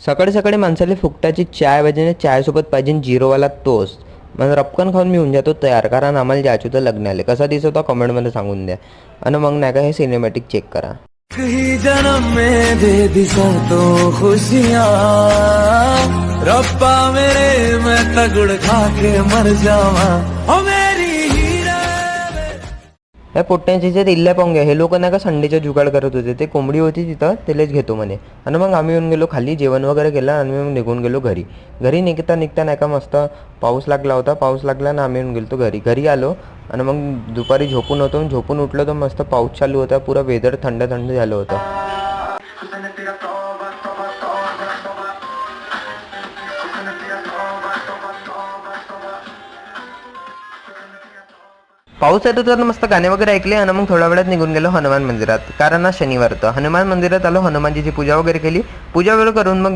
सकाळी सकाळी माणसाला फुकटाची चाय पाहिजे, चायसोबत पाहिजे जिरोवाला टोस्ट. मग रपकन खाऊन मी होऊन जातो तयार, कारण आम्हाला जायचं होतं लग्नाला. कसा दिसत होता कमेंटमध्ये सांगून द्या. आणि मग नाही का हे सिनेमॅटिक चेक करा. ही जन्म में दे दी तो खुशियाँ रब्बा मेरे मैं तगड़ खा के मर जावा ओ मेरी हीरा. या पोट्ट्यांचे जे इल्ल्या पाहून हे लोक नाही का संडेच्या जुगाड करत होते. ते कोंबडी होती तिथं, त्यालाच घेतो म्हणे. आणि मग आम्ही येऊन गेलो खाली, जेवण वगैरे केलं आणि मग निघून गेलो घरी. घरी निघता नाही का मस्त पाऊस लागला होता. पाऊस लागला ना आम्ही येऊन गेलो घरी आलो. आणि मग दुपारी झोपून उठलो तर मस्त पाऊस चालू होता. पुरा वेदर थंड झालं होतं. पाऊस येत होता तर मस्त गाणे वगैरे ऐकले आणि मग थोड्या वेळात निघून गेलो हनुमान मंदिरात, कारण आज शनिवार होतं. हनुमान मंदिरात आलो, हनुमानजीची पूजा वगैरे केली. पूजा वगैरे करून मग